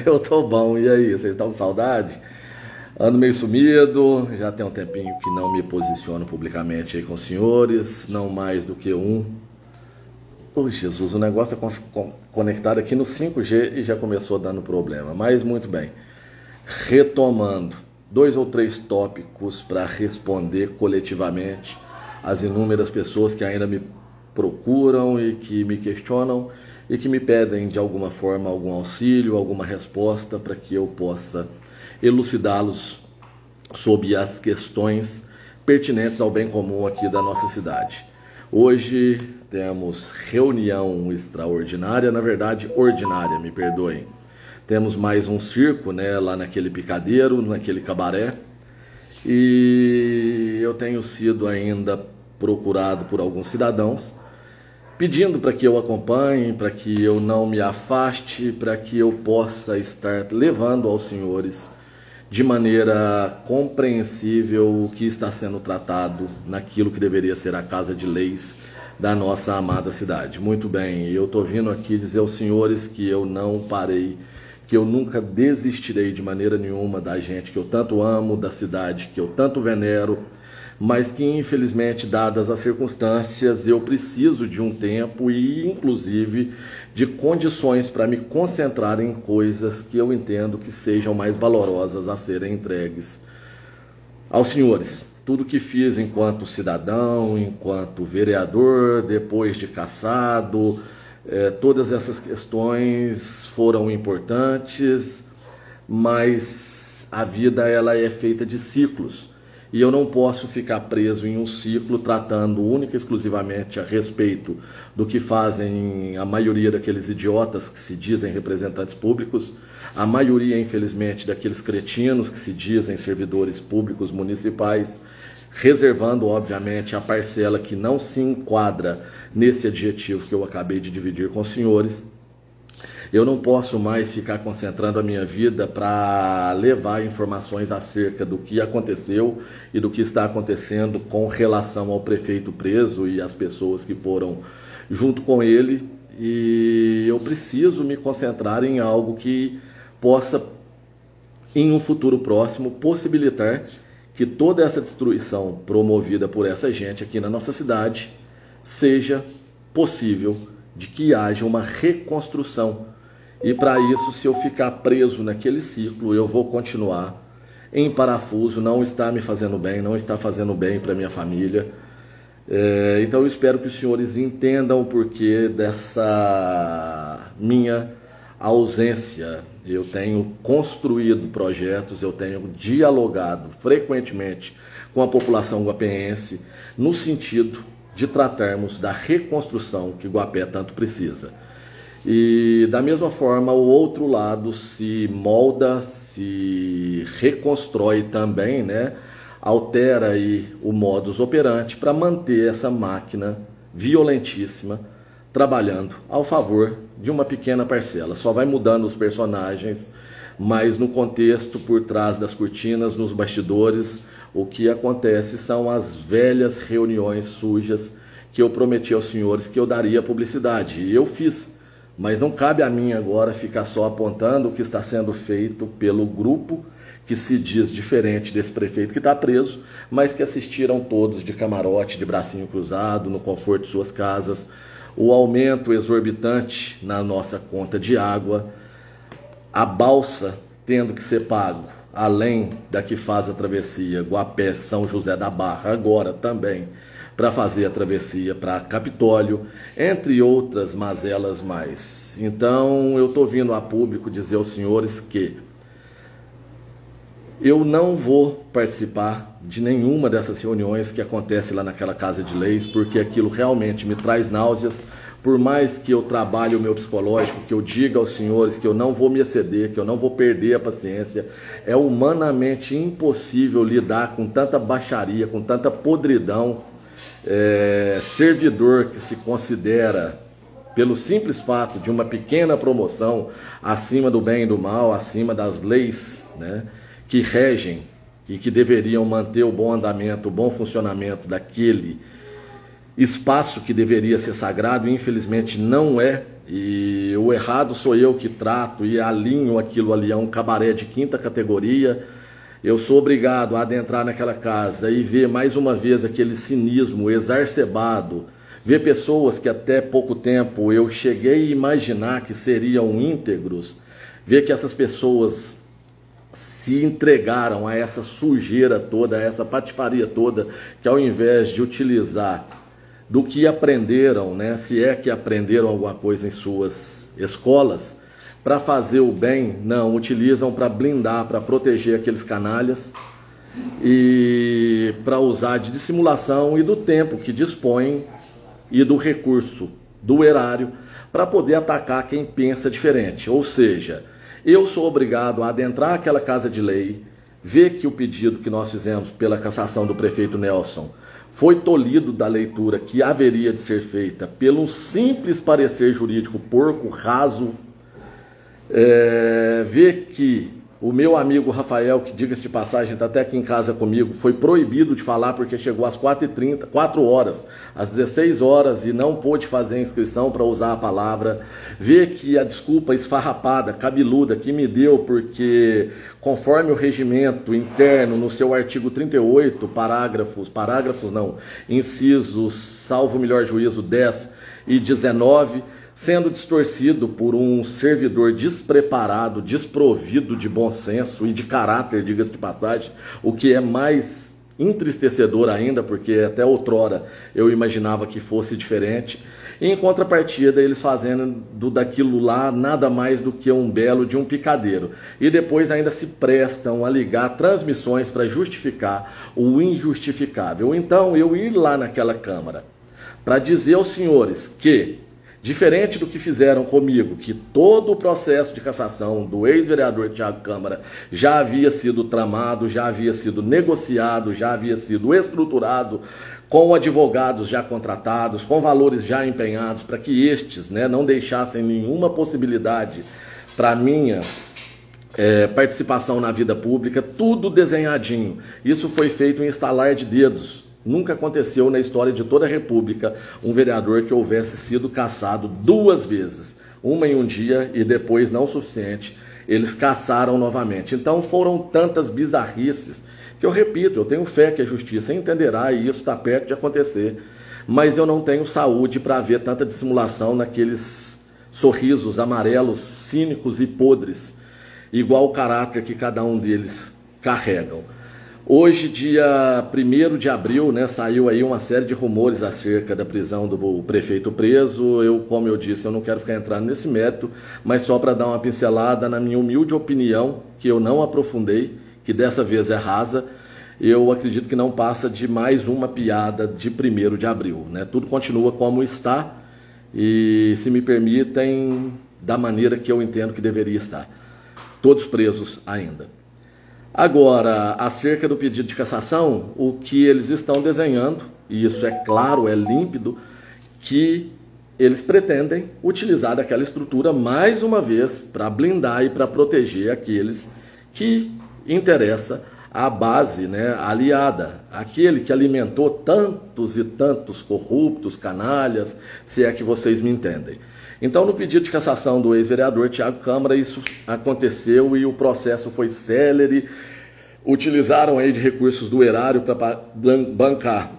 Eu tô bom, e aí, vocês estão com saudade? Ando meio sumido, já tem um tempinho que não me posiciono publicamente aí com os senhores, não mais do que um. Ô Jesus, o negócio é conectado aqui no 5G e já começou dando problema, mas muito bem. Retomando, 2 ou 3 tópicos para responder coletivamente às inúmeras pessoas que ainda me procuram e que me questionam e que me pedem de alguma forma algum auxílio, alguma resposta para que eu possa elucidá-los sobre as questões pertinentes ao bem comum aqui da nossa cidade. Hoje temos reunião extraordinária, na verdade ordinária, me perdoem. Temos mais um circo, né, lá naquele picadeiro, naquele cabaré, e eu tenho sido ainda procurado por alguns cidadãos pedindo para que eu acompanhe, para que eu não me afaste, para que eu possa estar levando aos senhores de maneira compreensível o que está sendo tratado naquilo que deveria ser a Casa de Leis da nossa amada cidade. Muito bem, eu estou vindo aqui dizer aos senhores que eu não parei, que eu nunca desistirei de maneira nenhuma da gente que eu tanto amo, da cidade que eu tanto venero, mas que infelizmente, dadas as circunstâncias, eu preciso de um tempo e inclusive de condições para me concentrar em coisas que eu entendo que sejam mais valorosas a serem entregues aos senhores. Tudo que fiz enquanto cidadão, enquanto vereador, depois de cassado, todas essas questões foram importantes, mas a vida ela é feita de ciclos. E eu não posso ficar preso em um ciclo tratando única e exclusivamente a respeito do que fazem a maioria daqueles idiotas que se dizem representantes públicos, a maioria, infelizmente, daqueles cretinos que se dizem servidores públicos municipais, reservando, obviamente, a parcela que não se enquadra nesse adjetivo que eu acabei de dividir com os senhores. Eu não posso mais ficar concentrando a minha vida para levar informações acerca do que aconteceu e do que está acontecendo com relação ao prefeito preso e as pessoas que foram junto com ele. E eu preciso me concentrar em algo que possa, em um futuro próximo, possibilitar que toda essa destruição promovida por essa gente aqui na nossa cidade seja possível de que haja uma reconstrução. E para isso, se eu ficar preso naquele ciclo, eu vou continuar em parafuso, não está me fazendo bem, não está fazendo bem para minha família. Então eu espero que os senhores entendam o porquê dessa minha ausência. Eu tenho construído projetos, eu tenho dialogado frequentemente com a população guapeense no sentido de tratarmos da reconstrução que Guapé tanto precisa. E da mesma forma o outro lado se molda, se reconstrói também, né? Altera aí o modus operandi para manter essa máquina violentíssima trabalhando ao favor de uma pequena parcela. Só vai mudando os personagens, mas no contexto, por trás das cortinas, nos bastidores, o que acontece são as velhas reuniões sujas que eu prometi aos senhores que eu daria publicidade. E eu fiz. Mas não cabe a mim agora ficar só apontando o que está sendo feito pelo grupo que se diz diferente desse prefeito que está preso, mas que assistiram todos de camarote, de bracinho cruzado, no conforto de suas casas, o aumento exorbitante na nossa conta de água, a balsa tendo que ser pago, além da que faz a travessia Guapé-São José da Barra, agora também, para fazer a travessia para Capitólio, entre outras mazelas mais. Então eu estou vindo a público dizer aos senhores que eu não vou participar de nenhuma dessas reuniões que acontece lá naquela Casa de Leis, porque aquilo realmente me traz náuseas. Por mais que eu trabalhe o meu psicológico, que eu diga aos senhores que eu não vou me exceder, que eu não vou perder a paciência, é humanamente impossível lidar com tanta baixaria, com tanta podridão. Servidor que se considera, pelo simples fato de uma pequena promoção, acima do bem e do mal, acima das leis, né, que regem e que deveriam manter o bom andamento, o bom funcionamento daquele espaço que deveria ser sagrado, infelizmente não é, e o errado sou eu que trato e alinho aquilo ali a um cabaré de 5ª categoria. Eu sou obrigado a adentrar naquela casa e ver mais uma vez aquele cinismo exacerbado, ver pessoas que até pouco tempo eu cheguei a imaginar que seriam íntegros, ver que essas pessoas se entregaram a essa sujeira toda, a essa patifaria toda, que ao invés de utilizar do que aprenderam, né, se é que aprenderam alguma coisa em suas escolas, para fazer o bem, não, utilizam para blindar, para proteger aqueles canalhas e para usar de dissimulação e do tempo que dispõem e do recurso do erário para poder atacar quem pensa diferente. Ou seja, eu sou obrigado a adentrar aquela casa de lei, ver que o pedido que nós fizemos pela cassação do prefeito Nelson foi tolhido da leitura que haveria de ser feita pelo simples parecer jurídico porco, raso, ver que o meu amigo Rafael, que diga-se de passagem, está até aqui em casa comigo, foi proibido de falar porque chegou às 4h30, 4 horas, às 16 horas e não pôde fazer a inscrição para usar a palavra. Ver que a desculpa esfarrapada, cabeluda que me deu porque, conforme o regimento interno, no seu artigo 38, incisos, salvo o melhor juízo, 10 e 19, sendo distorcido por um servidor despreparado, desprovido de bom senso e de caráter, diga-se de passagem, o que é mais entristecedor ainda, porque até outrora eu imaginava que fosse diferente. E, em contrapartida, eles fazendo daquilo lá nada mais do que um belo de um picadeiro. E depois ainda se prestam a ligar transmissões para justificar o injustificável. Então, eu ir lá naquela Câmara para dizer aos senhores que, diferente do que fizeram comigo, que todo o processo de cassação do ex-vereador Thiago Câmara já havia sido tramado, já havia sido negociado, já havia sido estruturado, com advogados já contratados, com valores já empenhados, para que estes, né, não deixassem nenhuma possibilidade para minha participação na vida pública, tudo desenhadinho. Isso foi feito em estalar de dedos. Nunca aconteceu na história de toda a República um vereador que houvesse sido cassado 2 vezes. Uma em um dia e depois, não o suficiente, eles cassaram novamente. Então foram tantas bizarrices que eu repito, eu tenho fé que a justiça entenderá e isso está perto de acontecer. Mas eu não tenho saúde para ver tanta dissimulação naqueles sorrisos amarelos, cínicos e podres, igual o caráter que cada um deles carregam. Hoje, dia 1º de abril, né, saiu aí uma série de rumores acerca da prisão do prefeito preso. Como eu disse, eu não quero ficar entrando nesse mérito, mas só para dar uma pincelada, na minha humilde opinião, que eu não aprofundei, que dessa vez é rasa, eu acredito que não passa de mais uma piada de 1º de abril. Né? Tudo continua como está e, se me permitem, da maneira que eu entendo que deveria estar. Todos presos ainda. Agora, acerca do pedido de cassação, o que eles estão desenhando, e isso é claro, é límpido, que eles pretendem utilizar aquela estrutura mais uma vez para blindar e para proteger aqueles que interessa a base, né, aliada, aquele que alimentou tantos e tantos corruptos, canalhas, se é que vocês me entendem. Então, no pedido de cassação do ex-vereador Thiago Câmara, isso aconteceu e o processo foi célere. Utilizaram aí de recursos do erário para bancar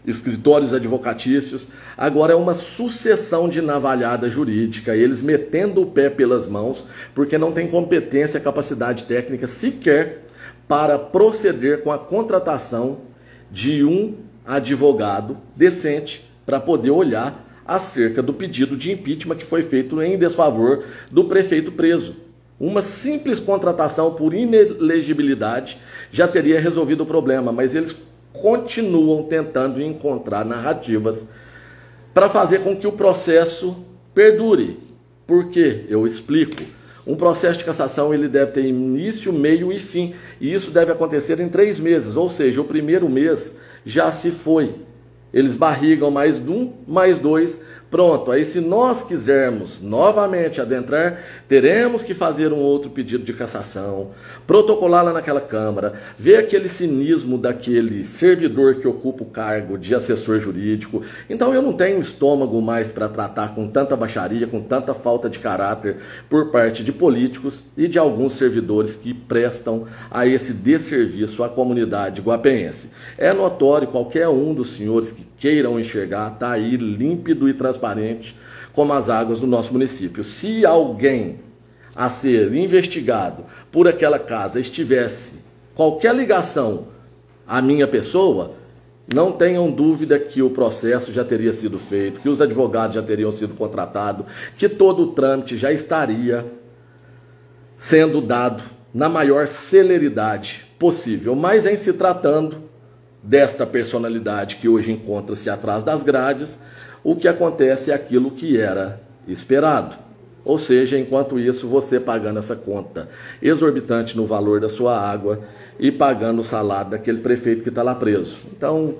escritórios advocatícios. Agora é uma sucessão de navalhada jurídica, eles metendo o pé pelas mãos, porque não tem competência, capacidade técnica sequer para proceder com a contratação de um advogado decente para poder olhar acerca do pedido de impeachment que foi feito em desfavor do prefeito preso. Uma simples contratação por inelegibilidade já teria resolvido o problema, mas eles continuam tentando encontrar narrativas para fazer com que o processo perdure. Por quê? Eu explico. Um processo de cassação ele deve ter início, meio e fim, e isso deve acontecer em 3 meses, ou seja, o primeiro mês já se foi. Eles barrigam mais 1, mais 2, Pronto, aí se nós quisermos novamente adentrar, teremos que fazer um outro pedido de cassação, protocolar lá naquela Câmara, ver aquele cinismo daquele servidor que ocupa o cargo de assessor jurídico. Então eu não tenho estômago mais para tratar com tanta baixaria, com tanta falta de caráter por parte de políticos e de alguns servidores que prestam a esse desserviço à comunidade guapeense. É notório, qualquer um dos senhores que queiram enxergar, está aí límpido e transparente como as águas do nosso município. Se alguém a ser investigado por aquela casa estivesse qualquer ligação à minha pessoa, não tenham dúvida que o processo já teria sido feito, que os advogados já teriam sido contratados, que todo o trâmite já estaria sendo dado na maior celeridade possível. Mas em se tratando desta personalidade que hoje encontra-se atrás das grades, o que acontece é aquilo que era esperado. Ou seja, enquanto isso, você pagando essa conta exorbitante no valor da sua água e pagando o salário daquele prefeito que está lá preso. Então,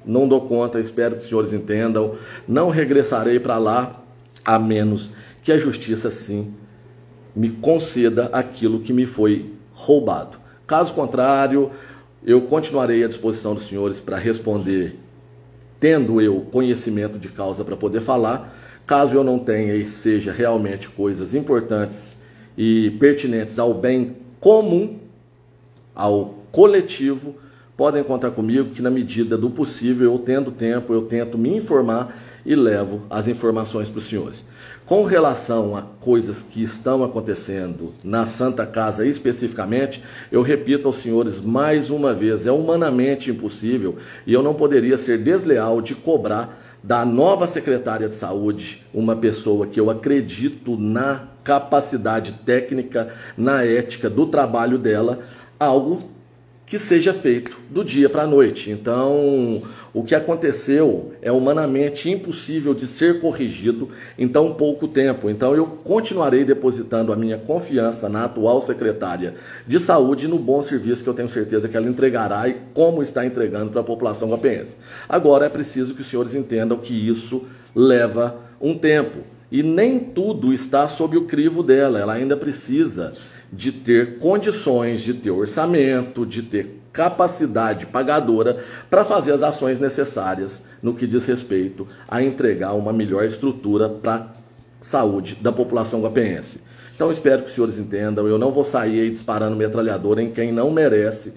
não dou conta, espero que os senhores entendam, não regressarei para lá, a menos que a justiça, sim, me conceda aquilo que me foi roubado. Caso contrário, eu continuarei à disposição dos senhores para responder, tendo eu conhecimento de causa para poder falar. Caso eu não tenha e seja realmente coisas importantes e pertinentes ao bem comum, ao coletivo, podem contar comigo que na medida do possível, eu tendo tempo, eu tento me informar e levo as informações para os senhores. Com relação a coisas que estão acontecendo na Santa Casa especificamente, eu repito aos senhores mais uma vez, é humanamente impossível e eu não poderia ser desleal de cobrar da nova secretária de saúde uma pessoa que eu acredito na capacidade técnica, na ética do trabalho dela, algo que seja feito do dia para a noite. Então, o que aconteceu é humanamente impossível de ser corrigido em tão pouco tempo. Então, eu continuarei depositando a minha confiança na atual secretária de saúde e no bom serviço que eu tenho certeza que ela entregará e como está entregando para a população guapeense. Agora, é preciso que os senhores entendam que isso leva um tempo. E nem tudo está sob o crivo dela, ela ainda precisa de ter condições, de ter orçamento, de ter capacidade pagadora para fazer as ações necessárias no que diz respeito a entregar uma melhor estrutura para a saúde da população guapeense. Então espero que os senhores entendam, eu não vou sair aí disparando metralhadora em quem não merece.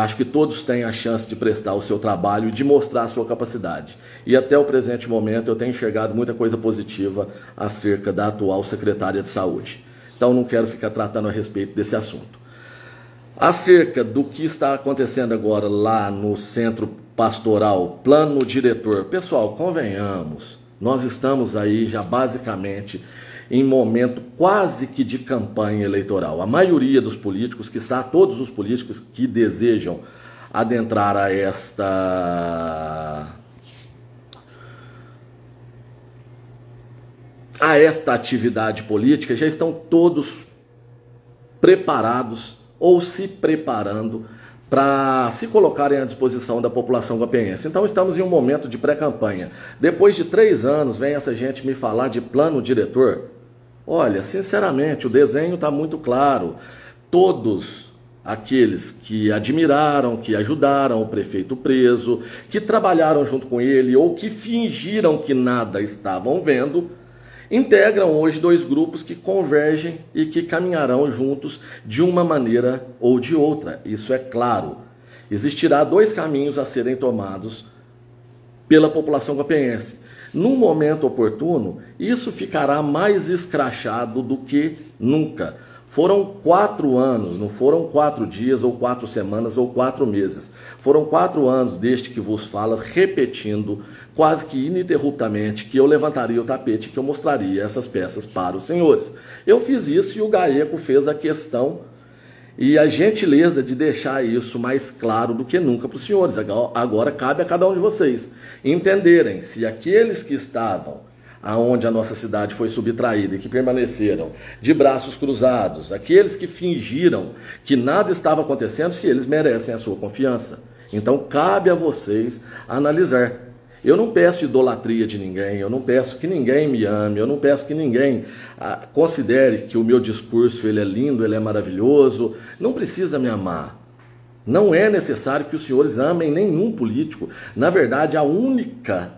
Acho que todos têm a chance de prestar o seu trabalho e de mostrar a sua capacidade. E até o presente momento eu tenho enxergado muita coisa positiva acerca da atual secretária de saúde. Então não quero ficar tratando a respeito desse assunto. Acerca do que está acontecendo agora lá no Centro Pastoral, Plano Diretor. Pessoal, convenhamos, nós estamos aí já basicamente em momento quase que de campanha eleitoral. A maioria dos políticos, quiçá todos os políticos que desejam adentrar a esta atividade política, já estão todos preparados ou se preparando para se colocarem à disposição da população guapeense. Então estamos em um momento de pré-campanha. Depois de 3 anos, vem essa gente me falar de plano diretor. Olha, sinceramente, o desenho está muito claro. Todos aqueles que admiraram, que ajudaram o prefeito preso, que trabalharam junto com ele ou que fingiram que nada estavam vendo, integram hoje 2 grupos que convergem e que caminharão juntos de uma maneira ou de outra. Isso é claro. Existirá 2 caminhos a serem tomados pela população guapeense. Num momento oportuno, isso ficará mais escrachado do que nunca. Foram 4 anos, não foram 4 dias ou 4 semanas ou 4 meses. Foram 4 anos desde que vos falo, repetindo quase que ininterruptamente que eu levantaria o tapete, que eu mostraria essas peças para os senhores. Eu fiz isso e o GAECO fez a questão e a gentileza de deixar isso mais claro do que nunca para os senhores. Agora cabe a cada um de vocês entenderem se aqueles que estavam aonde a nossa cidade foi subtraída e que permaneceram de braços cruzados, aqueles que fingiram que nada estava acontecendo, se eles merecem a sua confiança. Então cabe a vocês analisar. Eu não peço idolatria de ninguém, eu não peço que ninguém me ame, eu não peço que ninguém considere que o meu discurso ele é lindo, ele é maravilhoso. Não precisa me amar. Não é necessário que os senhores amem nenhum político. Na verdade, a única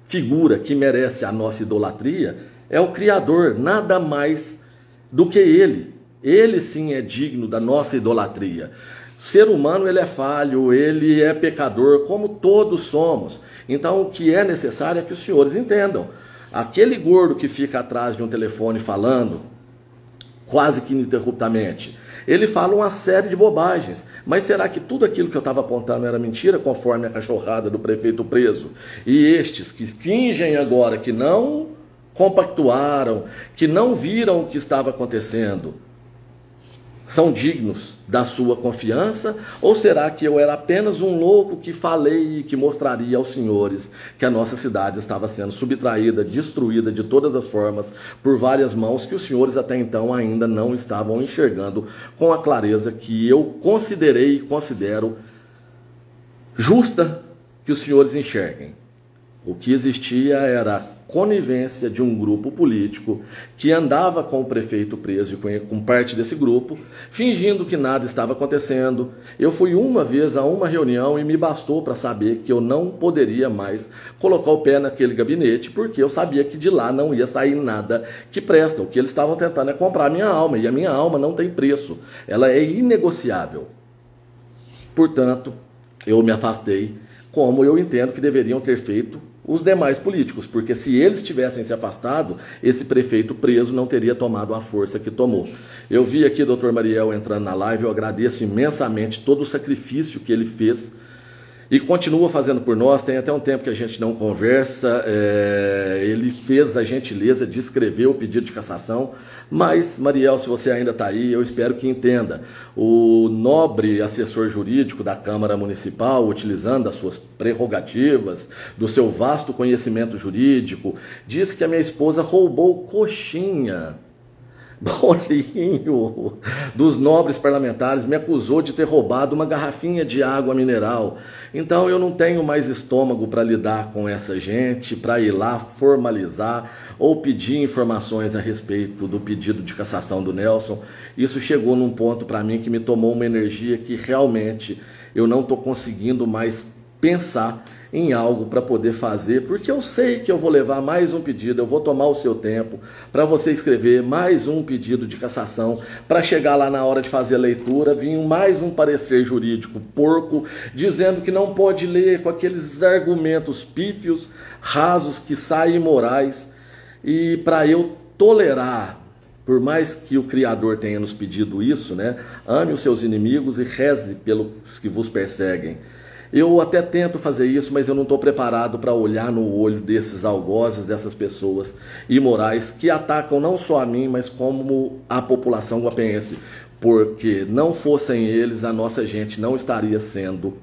figura que merece a nossa idolatria é o Criador, nada mais do que Ele. Ele sim é digno da nossa idolatria. Ser humano ele é falho, ele é pecador, como todos somos. Então o que é necessário é que os senhores entendam. Aquele gordo que fica atrás de um telefone falando, quase que ininterruptamente, ele fala uma série de bobagens. Mas será que tudo aquilo que eu estava apontando era mentira, conforme a cachorrada do prefeito preso? E estes que fingem agora que não compactuaram, que não viram o que estava acontecendo, são dignos da sua confiança? Ou será que eu era apenas um louco que falei e que mostraria aos senhores que a nossa cidade estava sendo subtraída, destruída de todas as formas por várias mãos que os senhores até então ainda não estavam enxergando com a clareza que eu considerei e considero justa que os senhores enxerguem? O que existia era a conivência de um grupo político que andava com o prefeito preso e com parte desse grupo, fingindo que nada estava acontecendo. Eu fui uma vez a uma reunião e me bastou para saber que eu não poderia mais colocar o pé naquele gabinete, porque eu sabia que de lá não ia sair nada que presta. O que eles estavam tentando é comprar a minha alma, e a minha alma não tem preço. Ela é inegociável. Portanto, eu me afastei, como eu entendo que deveriam ter feito os demais políticos, porque se eles tivessem se afastado, esse prefeito preso não teria tomado a força que tomou. Eu vi aqui o Dr. Mariel entrando na live, eu agradeço imensamente todo o sacrifício que ele fez e continua fazendo por nós. Tem até um tempo que a gente não conversa, ele fez a gentileza de escrever o pedido de cassação, mas, Mariel, se você ainda está aí, eu espero que entenda. O nobre assessor jurídico da Câmara Municipal, utilizando as suas prerrogativas, do seu vasto conhecimento jurídico, disse que a minha esposa roubou coxinha, bolinho dos nobres parlamentares, me acusou de ter roubado uma garrafinha de água mineral. Então eu não tenho mais estômago para lidar com essa gente, para ir lá formalizar ou pedir informações a respeito do pedido de cassação do Nelson. Isso chegou num ponto para mim que me tomou uma energia que realmente eu não estou conseguindo mais pensar em algo para poder fazer, porque eu sei que eu vou levar mais um pedido, eu vou tomar o seu tempo para você escrever mais um pedido de cassação, para chegar lá na hora de fazer a leitura, vir mais um parecer jurídico porco, dizendo que não pode ler com aqueles argumentos pífios, rasos, que saem imorais, e para eu tolerar, por mais que o Criador tenha nos pedido isso, né? Ame os seus inimigos e reze pelos que vos perseguem. Eu até tento fazer isso, mas eu não estou preparado para olhar no olho desses algozes, dessas pessoas imorais que atacam não só a mim, mas como a população guapense. Porque não fossem eles, a nossa gente não estaria sendo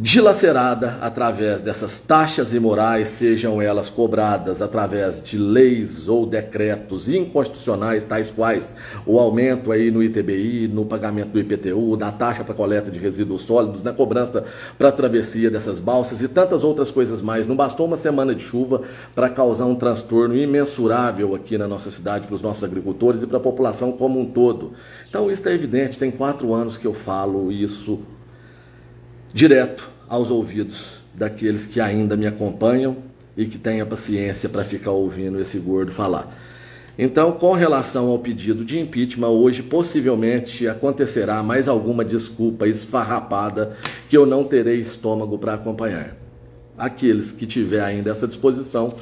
dilacerada através dessas taxas imorais, sejam elas cobradas através de leis ou decretos inconstitucionais, tais quais o aumento aí no ITBI, no pagamento do IPTU, da taxa para coleta de resíduos sólidos, na cobrança para a travessia dessas balsas e tantas outras coisas mais. Não bastou uma semana de chuva para causar um transtorno imensurável aqui na nossa cidade, para os nossos agricultores e para a população como um todo. Então isso é evidente, tem 4 anos que eu falo isso direto aos ouvidos daqueles que ainda me acompanham e que têm a paciência para ficar ouvindo esse gordo falar. Então, com relação ao pedido de impeachment, hoje possivelmente acontecerá mais alguma desculpa esfarrapada que eu não terei estômago para acompanhar. Aqueles que tiver ainda essa disposição,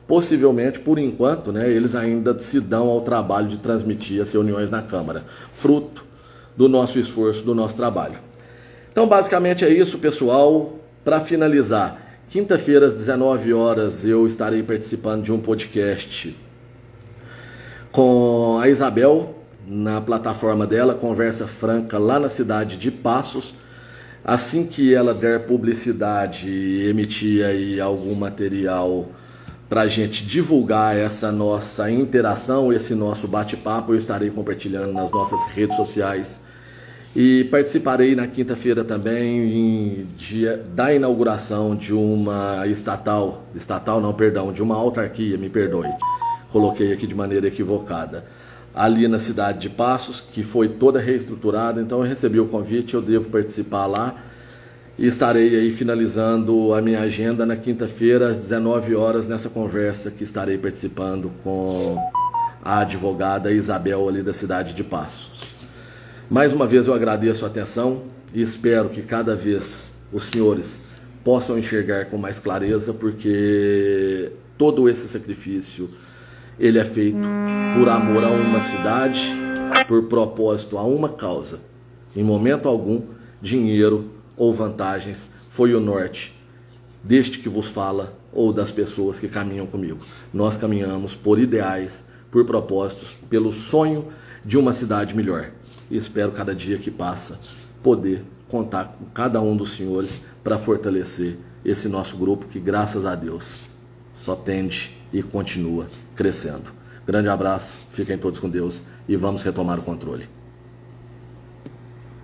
possivelmente, por enquanto, né, eles ainda se dão ao trabalho de transmitir as reuniões na Câmara, fruto do nosso esforço, do nosso trabalho. Então, basicamente é isso, pessoal. Para finalizar, quinta-feira às 19 horas eu estarei participando de um podcast com a Isabel, na plataforma dela, Conversa Franca, lá na cidade de Passos. Assim que ela der publicidade e emitir aí algum material para a gente divulgar essa nossa interação, esse nosso bate-papo, eu estarei compartilhando nas nossas redes sociais. E participarei na quinta-feira também da inauguração de uma de uma autarquia, me perdoe, coloquei aqui de maneira equivocada, ali na cidade de Passos, que foi toda reestruturada. Então eu recebi o convite, eu devo participar lá e estarei aí finalizando a minha agenda na quinta-feira às 19 horas nessa conversa que estarei participando com a advogada Isabel ali da cidade de Passos. Mais uma vez eu agradeço a atenção e espero que cada vez os senhores possam enxergar com mais clareza, porque todo esse sacrifício ele é feito por amor a uma cidade, por propósito a uma causa. Em momento algum, dinheiro ou vantagens foi o norte deste que vos fala ou das pessoas que caminham comigo. Nós caminhamos por ideais, por propósitos, pelo sonho de uma cidade melhor. E espero cada dia que passa poder contar com cada um dos senhores para fortalecer esse nosso grupo que, graças a Deus, só tende e continua crescendo. Grande abraço, fiquem todos com Deus e vamos retomar o controle.